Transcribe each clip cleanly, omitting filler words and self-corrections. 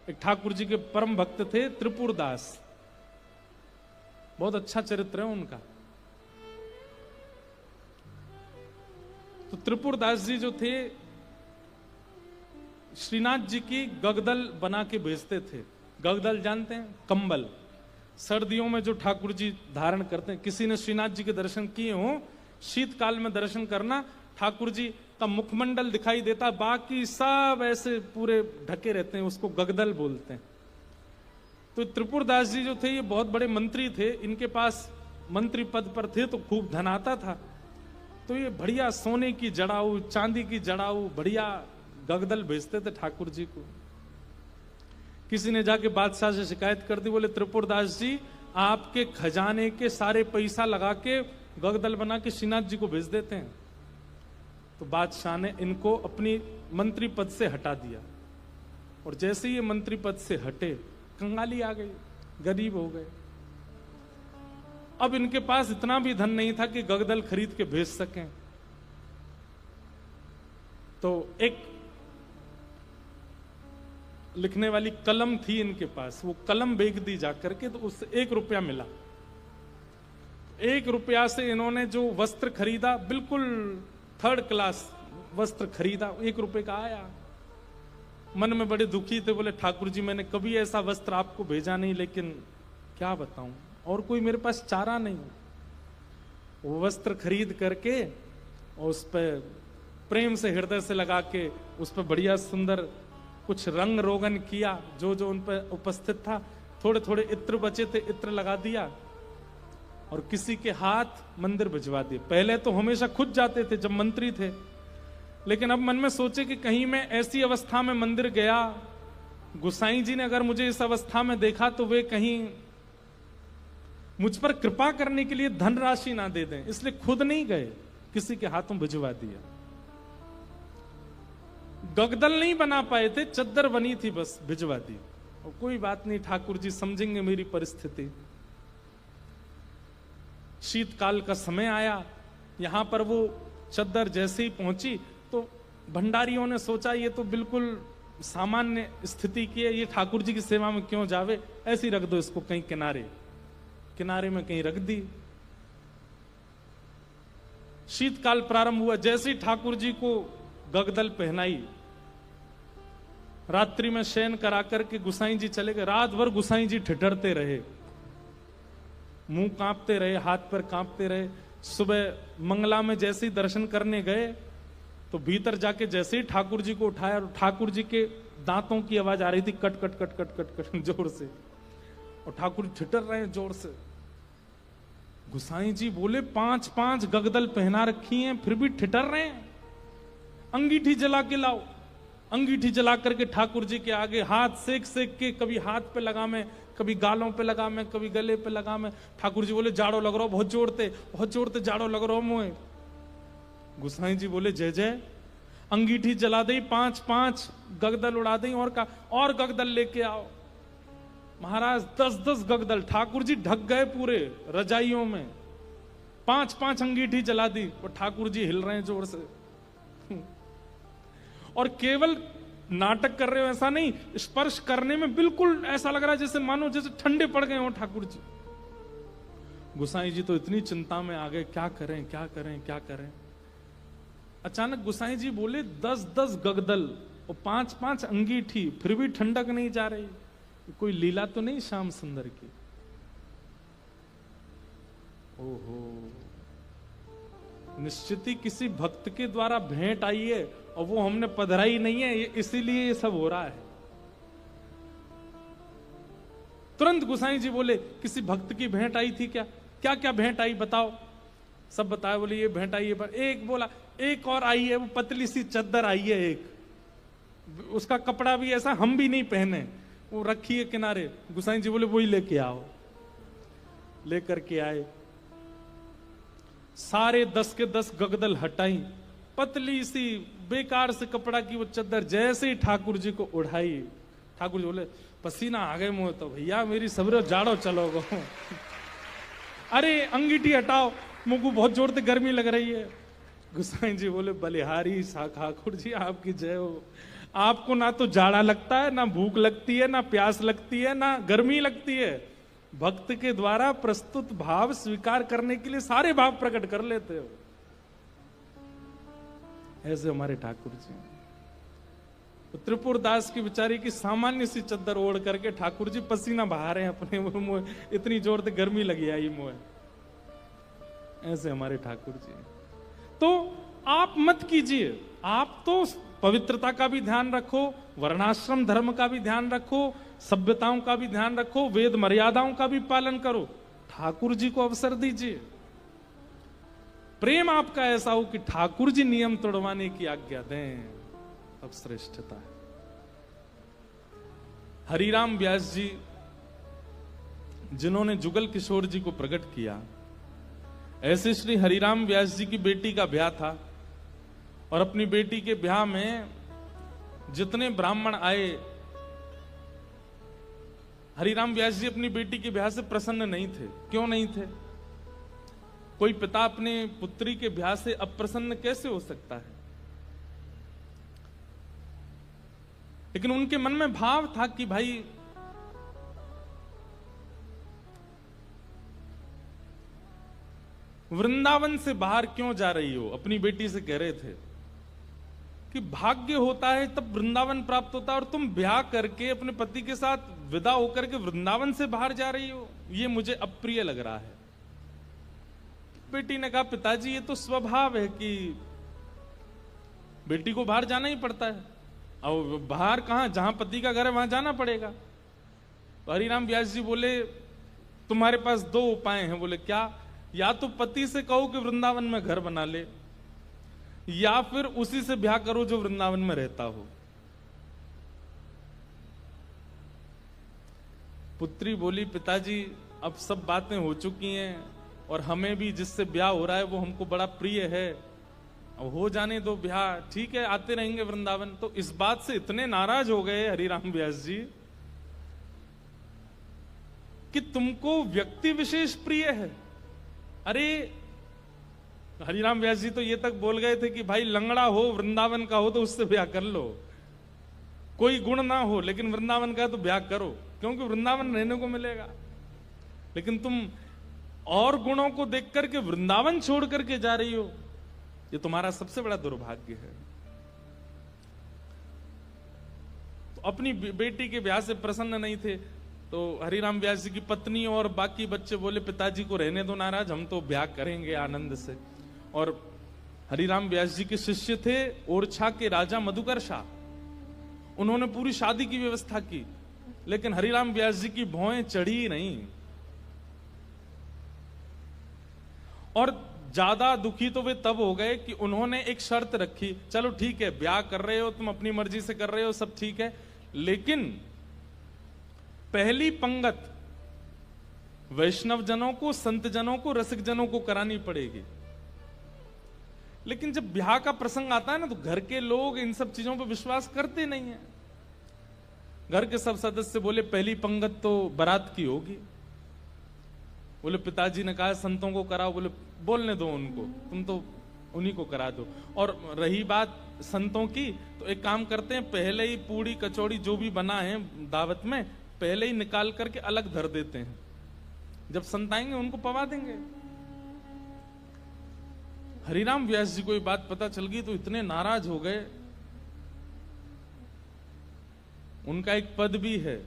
एक ठाकुर जी के परम भक्त थे त्रिपुरदास, बहुत अच्छा चरित्र है उनका। तो त्रिपुरदास जी जो थे श्रीनाथ जी की गगदल बना के भेजते थे। गगदल जानते हैं? कंबल, सर्दियों में जो ठाकुर जी धारण करते हैं। किसी ने श्रीनाथ जी के दर्शन किए हो, शीतकाल में दर्शन करना, ठाकुर जी का मुखमंडल दिखाई देता, बाकी सब ऐसे पूरे ढके रहते हैं, उसको गगदल बोलते हैं। तो त्रिपुरदास जी जो थे ये बहुत बड़े मंत्री थे, इनके पास मंत्री पद पर थे तो खूब धन आता था। तो ये बढ़िया सोने की जड़ाऊ, चांदी की जड़ाऊ, बढ़िया गगदल भेजते थे ठाकुर जी को। किसी ने जाके बादशाह से शिकायत कर दी, बोले त्रिपुरदास जी आपके खजाने के सारे पैसा लगा के गगदल बना के श्रीनाथ जी को भेज देते हैं। तो बादशाह ने इनको अपनी मंत्री पद से हटा दिया, और जैसे ये मंत्री पद से हटे कंगाली आ गई, गरीब हो गए। अब इनके पास इतना भी धन नहीं था कि गगदल खरीद के भेज सकें। तो एक लिखने वाली कलम थी इनके पास, वो कलम बेच दी जाकर के, तो उससे 1 रुपया मिला। 1 रुपया से इन्होंने जो वस्त्र खरीदा, बिल्कुल 3rd क्लास वस्त्र खरीदा, 1 रुपए का आया। मन में बड़े दुखी थे, बोले ठाकुर जी मैंने कभी ऐसा वस्त्र आपको भेजा नहीं, लेकिन क्या बताऊं, और कोई मेरे पास चारा नहीं। वो वस्त्र खरीद करके और उस पर प्रेम से हृदय से लगा के उस पर बढ़िया सुंदर कुछ रंग रोगन किया, जो जो उन पर उपस्थित था। थोड़े थोड़े इत्र बचे थे, इत्र लगा दिया और किसी के हाथ मंदिर भिजवा दिए। पहले तो हमेशा खुद जाते थे जब मंत्री थे, लेकिन अब मन में सोचे कि कहीं मैं ऐसी अवस्था में मंदिर गया, गुसाई जी ने अगर मुझे इस अवस्था में देखा तो वे कहीं मुझ पर कृपा करने के लिए धनराशि ना दे दें, इसलिए खुद नहीं गए, किसी के हाथों भिजवा दिया। गगदल नहीं बना पाए थे, चद्दर बनी थी, बस भिजवा दी। और कोई बात नहीं, ठाकुर जी समझेंगे मेरी परिस्थिति। शीतकाल का समय आया, यहां पर वो चद्दर जैसे ही पहुंची तो भंडारियों ने सोचा ये तो बिल्कुल सामान्य स्थिति की है, ये ठाकुर जी की सेवा में क्यों जावे, ऐसे ही रख दो इसको कहीं किनारे, किनारे में कहीं रख दी। शीतकाल प्रारंभ हुआ, जैसे ही ठाकुर जी को गगदल पहनाई, रात्रि में शयन करा करके गुसाई जी चले गए। रात भर गुसाई जी ठिठरते रहे, मुंह कांपते रहे, हाथ पर कांपते रहे। सुबह मंगला में जैसे ही दर्शन करने गए तो भीतर जाके जैसे ही ठाकुर जी को उठाया, ठाकुर जी के दांतों की आवाज आ रही थी, cut cut cut cut cut cut जोर से, और ठाकुर जी ठिठर रहे हैं जोर से। गुसाई जी बोले 5-5 गगदल पहना रखी हैं फिर भी ठिठर रहे हैं, अंगीठी जला के लाओ। अंगीठी जला करके ठाकुर जी के आगे हाथ सेक सेक के, कभी हाथ पे लगा मैं, कभी गालों पे लगा मैं, कभी गले पे लगा मैं। ठाकुर जी बोले जाड़ो लग रहा हो, बहुत जोड़ते जाड़ो लग रहा हो मुझे। गुसाई जी बोले जय जय। अंगीठी जला दी, 5-5 गगदल उड़ा दी, और गगदल लेके आओ। महाराज 10-10 गगदल, ठाकुर जी ढक गए पूरे रजाइयों में। 5-5 अंगीठी जला दी और ठाकुर जी हिल रहे हैं जोर से। और केवल नाटक कर रहे हो ऐसा नहीं, स्पर्श करने में बिल्कुल ऐसा लग रहा है जैसे मानो जैसे ठंडे पड़ गए हो ठाकुर जी। गुसाई जी तो इतनी चिंता में आ गए, क्या करें क्या करें क्या करें। अचानक गुसाई जी बोले 10-10 गगदल और 5-5 अंगीठी, फिर भी ठंडक नहीं जा रही, कोई लीला तो नहीं श्याम सुंदर की। ओहो, निश्चित ही किसी भक्त के द्वारा भेंट आई है और वो हमने पधराई नहीं है, इसीलिए ये सब हो रहा है। तुरंत गुसाई जी बोले किसी भक्त की भेंट आई थी क्या? क्या क्या भेंट आई बताओ। सब बताया, बोले ये भेंट आई है। पर एक बोला एक और आई है, वो पतली सी चद्दर आई है एक, उसका कपड़ा भी ऐसा हम भी नहीं पहने, वो रखी है किनारे। गुसाई जी बोले वही लेके आओ। लेकर के आए, सारे 10 के 10 गगदल हटाई, पतली सी बेकार से कपड़ा की वो चद्दर जैसे ही ठाकुर जी को उड़ाई, ठाकुर जी बोले पसीना आ गए मुंह, तो भैया मेरी सबरे जाड़ो चलोगो। अरे अंगीठी हटाओ, मुंह को बहुत जोर से गर्मी लग रही है। गुसाई जी बोले बलिहारी ठाकुर जी आपकी जय हो, आपको ना तो जाड़ा लगता है, ना भूख लगती है, ना प्यास लगती है, ना गर्मी लगती है। भक्त के द्वारा प्रस्तुत भाव स्वीकार करने के लिए सारे भाव प्रकट कर लेते हो। ऐसे हमारे ठाकुर जी। तो त्रिपुर दास की बेचारी की सामान्य सी चद्दर ओढ़ करके ठाकुर जी पसीना बहा रहे हैं अपने मुंह, इतनी जोर से गर्मी लगी आई मुंह। ऐसे हमारे ठाकुर जी। तो आप मत कीजिए, आप तो पवित्रता का भी ध्यान रखो, वर्णाश्रम धर्म का भी ध्यान रखो, सभ्यताओं का भी ध्यान रखो, वेद मर्यादाओं का भी पालन करो। ठाकुर जी को अवसर दीजिए। प्रेम आपका ऐसा हो कि ठाकुर जी नियम तोड़वाने की आज्ञा दें, अब श्रेष्ठता है। हरिराम व्यास जी जिन्होंने जुगल किशोर जी को प्रकट किया, ऐसे श्री हरिराम व्यास जी की बेटी का ब्याह था और अपनी बेटी के ब्याह में जितने ब्राह्मण आए, हरिराम व्यास जी अपनी बेटी के ब्याह से प्रसन्न नहीं थे। क्यों नहीं थे? कोई पिता अपने पुत्री के ब्याह से अप्रसन्न कैसे हो सकता है? लेकिन उनके मन में भाव था कि भाई वृंदावन से बाहर क्यों जा रही हो? अपनी बेटी से कह रहे थे कि भाग्य होता है तब वृंदावन प्राप्त होता है, और तुम ब्याह करके अपने पति के साथ विदा होकर के वृंदावन से बाहर जा रही हो, ये मुझे अप्रिय लग रहा है। बेटी ने कहा, पिताजी ये तो स्वभाव है कि बेटी को बाहर जाना ही पड़ता है, और बाहर कहां, जहां पति का घर है वहां जाना पड़ेगा। तो हरिराम व्यास जी बोले, तुम्हारे पास दो उपाय हैं। बोले क्या? या तो पति से कहो कि वृंदावन में घर बना ले, या फिर उसी से ब्याह करो जो वृंदावन में रहता हो। पुत्री बोली, पिताजी अब सब बातें हो चुकी हैं और हमें भी जिससे ब्याह हो रहा है वो हमको बड़ा प्रिय है, अब हो जाने दो ब्याह, ठीक है आते रहेंगे वृंदावन। तो इस बात से इतने नाराज हो गए हरिराम व्यास जी कि तुमको व्यक्ति विशेष प्रिय है। अरे हरिराम व्यास जी तो ये तक बोल गए थे कि भाई लंगड़ा हो, वृंदावन का हो तो उससे ब्याह कर लो, कोई गुण ना हो लेकिन वृंदावन का है तो ब्याह करो, क्योंकि वृंदावन रहने को मिलेगा। लेकिन तुम और गुणों को देख करके वृंदावन छोड़ करके जा रही हो, ये तुम्हारा सबसे बड़ा दुर्भाग्य है। तो अपनी बेटी के ब्याह से प्रसन्न नहीं थे, तो हरिराम व्यास जी की पत्नी और बाकी बच्चे बोले, पिताजी को रहने दो नाराज, हम तो ब्याह करेंगे आनंद से। और हरिराम व्यास जी के शिष्य थे ओरछा के राजा मधुकर शाह, उन्होंने पूरी शादी की व्यवस्था की, लेकिन हरिराम व्यास जी की भौएं चढ़ी नहीं। और ज्यादा दुखी तो वे तब हो गए कि उन्होंने एक शर्त रखी, चलो ठीक है ब्याह कर रहे हो तुम, अपनी मर्जी से कर रहे हो, सब ठीक है, लेकिन पहली पंगत वैष्णव जनों को, संत जनों को, रसिक जनों को करानी पड़ेगी। लेकिन जब ब्याह का प्रसंग आता है ना, तो घर के लोग इन सब चीजों पर विश्वास करते नहीं है। घर के सब सदस्य बोले, पहली पंगत तो बारात की होगी। बोले पिताजी ने कहा संतों को कराओ। बोले बोलने दो उनको, तुम तो उन्हीं को करा दो। और रही बात संतों की, तो एक काम करते हैं, पहले ही पूड़ी कचौड़ी जो भी बना है दावत में, पहले ही निकाल करके अलग धर देते हैं, जब संत आएंगे उनको पवा देंगे। हरिराम व्यास जी को ये बात पता चल गई तो इतने नाराज हो गए। उनका एक पद भी है,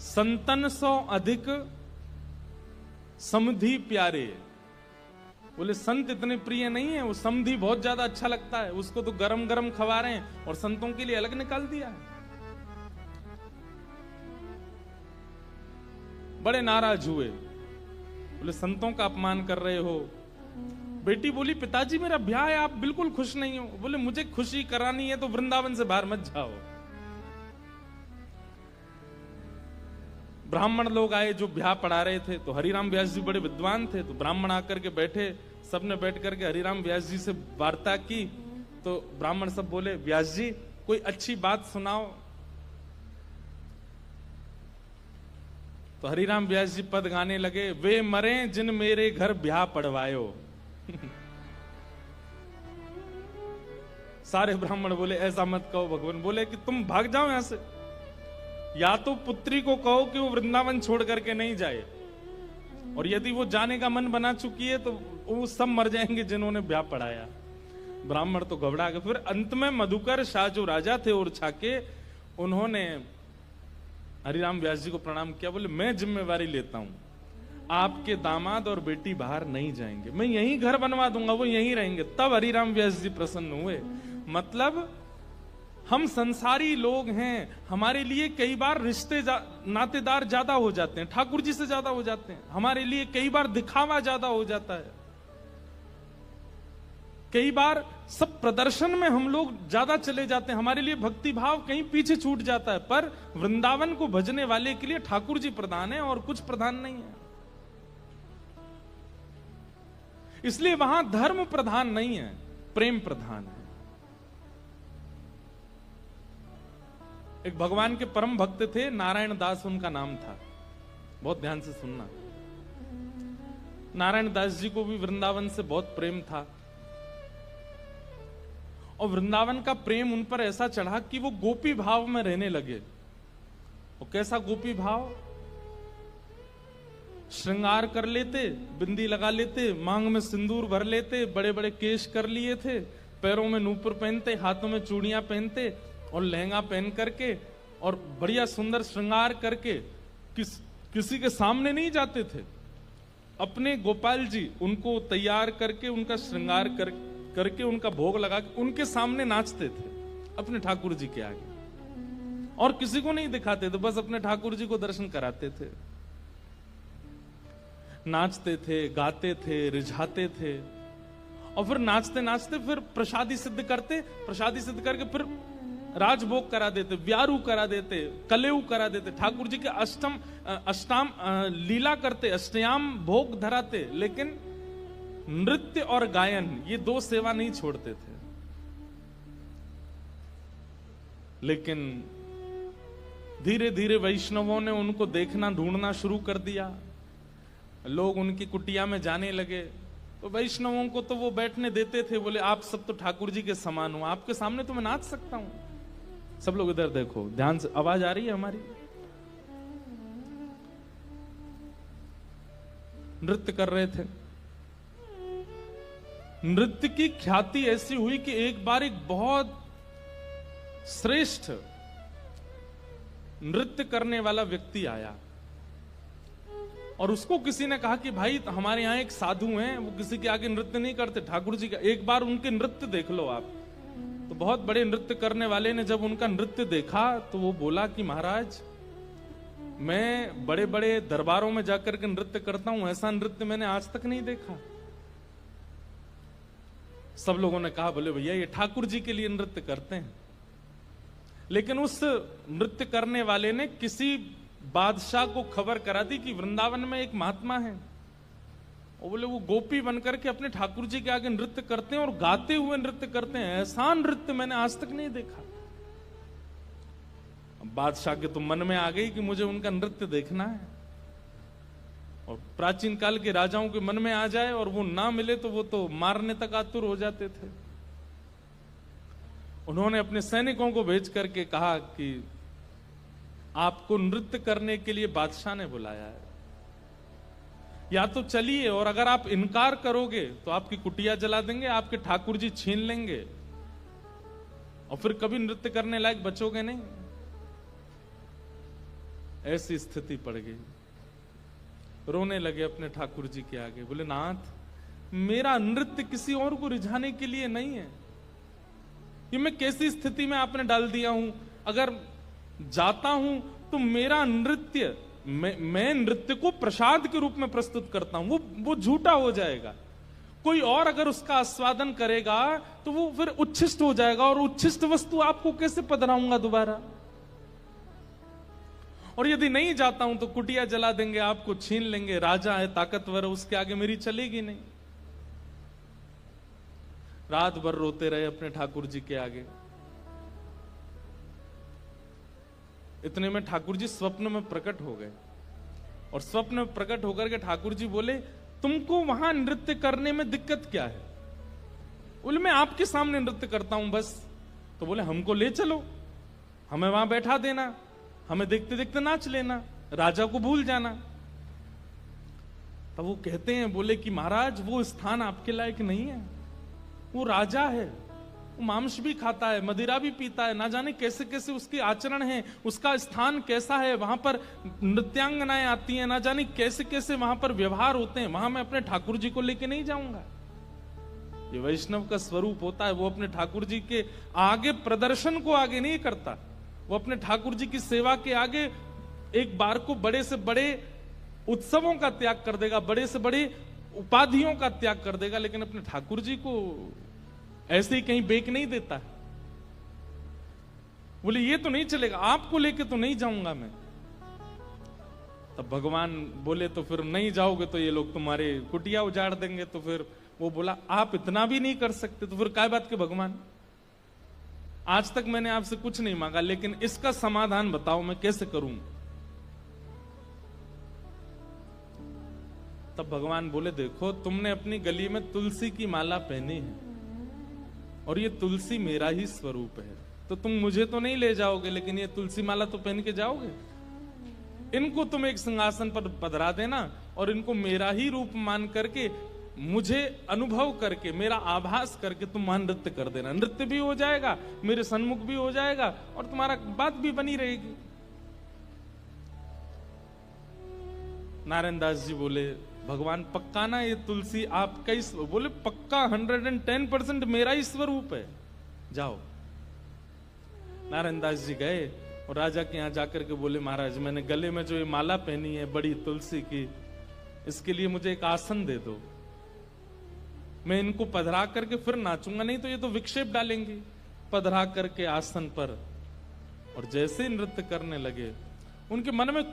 संतन सौ अधिक समधी प्यारे। बोले संत इतने प्रिय नहीं है, वो समधी बहुत ज्यादा अच्छा लगता है, उसको तो गरम गरम खवा रहे हैं और संतों के लिए अलग निकाल दिया है। बड़े नाराज हुए, बोले संतों का अपमान कर रहे हो। बेटी बोली, पिताजी मेरा ब्याह है, आप बिल्कुल खुश नहीं हो। बोले मुझे खुशी करानी है तो वृंदावन से बाहर मत जाओ। ब्राह्मण लोग आए जो ब्याह पढ़ा रहे थे, तो हरिराम व्यास जी बड़े विद्वान थे, तो ब्राह्मण आकर के बैठे, सबने बैठ करके हरिराम व्यास जी से वार्ता की। तो ब्राह्मण सब बोले, व्यास जी कोई अच्छी बात सुनाओ। तो हरिराम व्यास जी पद गाने लगे, वे मरे जिन मेरे घर ब्याह पड़वायो। सारे ब्राह्मण बोले ऐसा मत कहो। भगवान बोले कि तुम भाग जाओ यहां से, या तो पुत्री को कहो कि वो वृंदावन छोड़ करके नहीं जाए, और यदि वो जाने का मन बना चुकी है तो वो सब मर जाएंगे जिन्होंने ब्याह पढ़ाया। ब्राह्मण तो घबरा गए। फिर अंत में मधुकर शाह जो राजा थे ओरछा के, उन्होंने हरिराम व्यास जी को प्रणाम किया। बोले मैं जिम्मेवारी लेता हूं, आपके दामाद और बेटी बाहर नहीं जाएंगे, मैं यहीं घर बनवा दूंगा, वो यहीं रहेंगे। तब हरिराम व्यास जी प्रसन्न हुए। मतलब हम संसारी लोग हैं, हमारे लिए कई बार रिश्ते नातेदार ज्यादा हो जाते हैं, ठाकुर जी से ज्यादा हो जाते हैं। हमारे लिए कई बार दिखावा ज्यादा हो जाता है, कई बार सब प्रदर्शन में हम लोग ज्यादा चले जाते हैं, हमारे लिए भक्ति भाव कहीं पीछे छूट जाता है। पर वृंदावन को भजने वाले के लिए ठाकुर जी प्रधान है और कुछ प्रधान नहीं है। इसलिए वहां धर्म प्रधान नहीं है, प्रेम प्रधान है। एक भगवान के परम भक्त थे, नारायण दास उनका नाम था। बहुत ध्यान से सुनना। नारायण दास जी को भी वृंदावन से बहुत प्रेम था, और वृंदावन का प्रेम उन पर ऐसा चढ़ा कि वो गोपी भाव में रहने लगे। और कैसा गोपी भाव? श्रृंगार कर लेते, बिंदी लगा लेते, मांग में सिंदूर भर लेते, बड़े बड़े केश कर लिए थे, पैरों में नूपुर पहनते, हाथों में चूड़ियां पहनते और लहंगा पहन करके और बढ़िया सुंदर श्रृंगार करके किसी के सामने नहीं जाते थे। अपने गोपाल जी उनको तैयार करके, उनका श्रृंगार करके उनका भोग लगा के उनके सामने नाचते थे, अपने ठाकुर जी के आगे। और किसी को नहीं दिखाते थे, बस अपने ठाकुर जी को दर्शन कराते थे। नाचते थे, गाते थे, रिझाते थे, और फिर नाचते नाचते फिर प्रसादी सिद्ध करते, प्रसादी सिद्ध करके फिर राजभोग करा देते, व्यारू करा देते, कलेऊ करा देते, ठाकुर जी के अष्टाम लीला करते, अष्टयाम भोग धराते। लेकिन नृत्य और गायन ये दो सेवा नहीं छोड़ते थे। लेकिन धीरे धीरे वैष्णवों ने उनको देखना, ढूंढना शुरू कर दिया। लोग उनकी कुटिया में जाने लगे, तो वैष्णवों को तो वो बैठने देते थे। बोले आप सब तो ठाकुर जी के समान हो, आपके सामने तो मैं नाच सकता हूं। सब लोग इधर देखो, ध्यान से, आवाज आ रही है हमारी? नृत्य कर रहे थे। नृत्य की ख्याति ऐसी हुई कि एक बार एक बहुत श्रेष्ठ नृत्य करने वाला व्यक्ति आया, और उसको किसी ने कहा कि भाई हमारे यहाँ एक साधु हैं, वो किसी के आगे नृत्य नहीं करते, ठाकुर जी का, एक बार उनके नृत्य देख लो आप। तो बहुत बड़े नृत्य करने वाले ने जब उनका नृत्य देखा तो वो बोला कि महाराज, मैं बड़े बड़े दरबारों में जाकर के नृत्य करता हूं, ऐसा नृत्य मैंने आज तक नहीं देखा। सब लोगों ने कहा बोले भैया ये ठाकुर जी के लिए नृत्य करते हैं। लेकिन उस नृत्य करने वाले ने किसी बादशाह को खबर करा दी कि वृंदावन में एक महात्मा है, और बोले वो गोपी बनकर के अपने ठाकुर जी के आगे नृत्य करते हैं और गाते हुए नृत्य करते हैं, ऐसा नृत्य मैंने आज तक नहीं देखा। बादशाह के तो मन में आ गई कि मुझे उनका नृत्य देखना है। और प्राचीन काल के राजाओं के मन में आ जाए और वो ना मिले तो वो तो मारने तक आतुर हो जाते थे। उन्होंने अपने सैनिकों को भेज करके कहा कि आपको नृत्य करने के लिए बादशाह ने बुलाया है, या तो चलिए, और अगर आप इनकार करोगे तो आपकी कुटिया जला देंगे, आपके ठाकुर जी छीन लेंगे, और फिर कभी नृत्य करने लायक बचोगे नहीं। ऐसी स्थिति पड़ गई। रोने लगे अपने ठाकुर जी के आगे, बोले नाथ मेरा नृत्य किसी और को रिझाने के लिए नहीं है, ये मैं कैसी स्थिति में आपने डाल दिया हूं। अगर जाता हूं तो मेरा नृत्य, मैं नृत्य को प्रसाद के रूप में प्रस्तुत करता हूं, वो झूठा हो जाएगा। कोई और अगर उसका आस्वादन करेगा तो वो फिर उच्छिष्ट हो जाएगा, और उच्छिष्ट वस्तु आपको कैसे पधराऊंगा दोबारा। और यदि नहीं जाता हूं तो कुटिया जला देंगे, आपको छीन लेंगे, राजा है ताकतवर है, उसके आगे मेरी चलेगी नहीं। रात भर रोते रहे अपने ठाकुर जी के आगे। इतने में ठाकुर जी स्वप्न में प्रकट हो गए। और स्वप्न में प्रकट होकर के ठाकुर जी बोले, तुमको वहां नृत्य करने में दिक्कत क्या है? बोले, मैं आपके सामने नृत्य करता हूं बस। तो बोले, हमको ले चलो, हमें वहां बैठा देना, हमें देखते देखते नाच लेना, राजा को भूल जाना। तब वो कहते हैं, बोले कि महाराज वो स्थान आपके लायक नहीं है, वो राजा है, वो मांस भी खाता है, मदिरा भी पीता है, ना जाने कैसे कैसे उसके आचरण है, उसका स्थान कैसा है, वहां पर नृत्यांगनाएं आती हैं, ना जाने कैसे कैसे वहां पर व्यवहार होते हैं, वहां मैं अपने ठाकुर जी को लेके नहीं जाऊंगा। ये वैष्णव का स्वरूप होता है, वो अपने ठाकुर जी के आगे प्रदर्शन को आगे नहीं करता, वो अपने ठाकुर जी की सेवा के आगे एक बार को बड़े से बड़े उत्सवों का त्याग कर देगा, बड़े से बड़े उपाधियों का त्याग कर देगा, लेकिन अपने ठाकुर जी को ऐसे ही कहीं बेक नहीं देता है। बोले, ये तो नहीं चलेगा, आपको लेके तो नहीं जाऊंगा मैं। तब भगवान बोले, तो फिर नहीं जाओगे तो ये लोग तुम्हारे कुटिया उजाड़ देंगे। तो फिर वो बोला, आप इतना भी नहीं कर सकते तो फिर काय बात के भगवान, आज तक मैंने आपसे कुछ नहीं मांगा, लेकिन इसका समाधान बताओ मैं कैसे करूं। तब भगवान बोले, देखो तुमने अपनी गली में तुलसी की माला पहनी है और ये तुलसी मेरा ही स्वरूप है, तो तुम मुझे तो नहीं ले जाओगे, लेकिन ये तुलसी माला तो पहन के जाओगे। इनको तुम एक सिंहासन पर पधरा देना और इनको मेरा ही रूप मान करके, मुझे अनुभव करके, मेरा आभास करके तुम वहां नृत्य कर देना। नृत्य भी हो जाएगा, मेरे सन्मुख भी हो जाएगा और तुम्हारा बात भी बनी रहेगी। नारायण दास जी बोले, भगवान पक्का ना ये तुलसी आपका ही? बोले, पक्का 110% मेरा ही स्वरूप है, जाओ। नारायण दास जी गए और राजा के यहां जाकर के बोले, महाराज मैंने गले में जो ये माला पहनी है बड़ी तुलसी की, इसके लिए मुझे एक आसन दे दो, मैं इनको पधरा करके फिर नाचूंगा, नहीं तो ये तो विक्षेप डालेंगे। पधरा करके आसन पर और जैसे ही नृत्य करने लगे, उनके मन में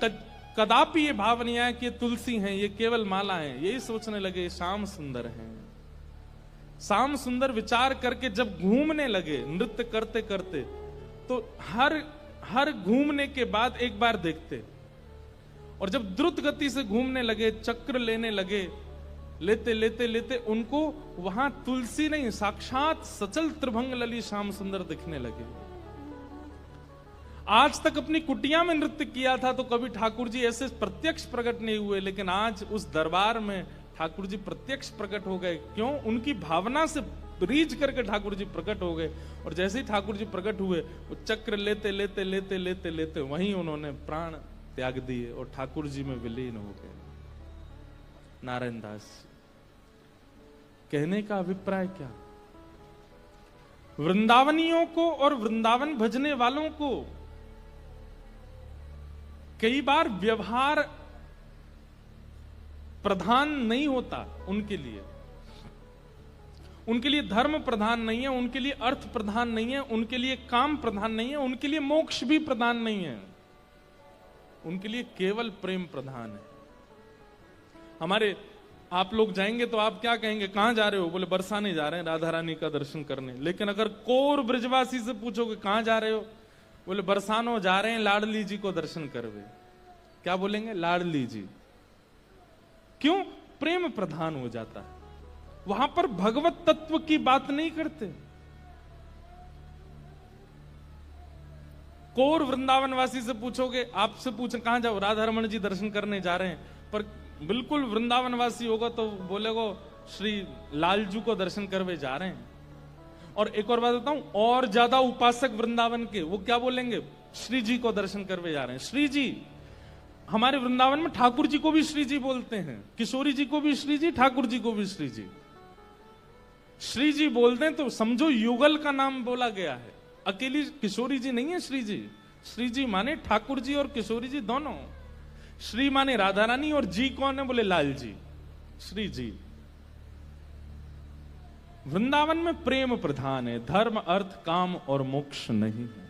कदापि ये भाव नहीं आया कि ये तुलसी हैं, ये केवल माला है, यही सोचने लगे श्याम सुंदर हैं। श्याम सुंदर विचार करके जब घूमने लगे नृत्य करते करते, तो हर घूमने के बाद एक बार देखते, और जब द्रुत गति से घूमने लगे, चक्र लेने लगे, लेते लेते लेते उनको वहां तुलसी नहीं, साक्षात सचल त्रिभंग लली श्याम सुंदर दिखने लगे। आज तक अपनी कुटिया में नृत्य किया था तो कभी ठाकुर जी ऐसे प्रत्यक्ष प्रकट नहीं हुए, लेकिन आज उस दरबार में ठाकुर जी प्रत्यक्ष प्रकट हो गए। क्यों? उनकी भावना से रीझ करके ठाकुर जी प्रकट हो गए, और जैसे ही ठाकुर जी प्रकट हुए, वो चक्र लेते लेते लेते लेते लेते वहीं उन्होंने प्राण त्याग दिए और ठाकुर जी में विलीन हो गए। नारायण दास कहने का अभिप्राय क्या? वृंदावनियों को और वृंदावन भजने वालों को कई बार व्यवहार प्रधान नहीं होता, उनके लिए धर्म प्रधान नहीं है, उनके लिए अर्थ प्रधान नहीं है, उनके लिए काम प्रधान नहीं है, उनके लिए मोक्ष भी प्रधान नहीं है, उनके लिए केवल प्रेम प्रधान है। हमारे आप लोग जाएंगे तो आप क्या कहेंगे, कहां जा रहे हो? बोले, बरसाने जा रहे हैं, राधा रानी का दर्शन करने। लेकिन अगर कोर ब्रजवासी से पूछोगे कहां जा रहे हो, बोले बरसानो जा रहे हैं लाडली जी को दर्शन करवे। क्या बोलेंगे? लाडली जी। क्यों? प्रेम प्रधान हो जाता है, वहां पर भगवत तत्व की बात नहीं करते। कोर वृंदावनवासी से पूछोगे, आपसे पूछे कहां जाओ, राधा रमन जी दर्शन करने जा रहे हैं, पर बिल्कुल वृंदावनवासी होगा तो बोलेगो श्री लालजू को दर्शन करवे जा रहे हैं। और एक और बात बताऊं, और ज्यादा उपासक वृंदावन के, वो क्या बोलेंगे? श्री जी को दर्शन करवे जा रहे हैं। श्री जी, हमारे वृंदावन में ठाकुर जी को भी श्री जी बोलते हैं, किशोरी जी को भी श्री जी, ठाकुर जी को भी श्री जी। श्री जी बोलते हैं तो समझो युगल का नाम बोला गया है, अकेली किशोरी जी नहीं है श्री जी। श्री जी माने ठाकुर जी और किशोरी जी दोनों। श्री माने राधा रानी और जी कौन है? बोले लाल जी, श्री जी। वृंदावन में प्रेम प्रधान है, धर्म अर्थ काम और मोक्ष नहीं है।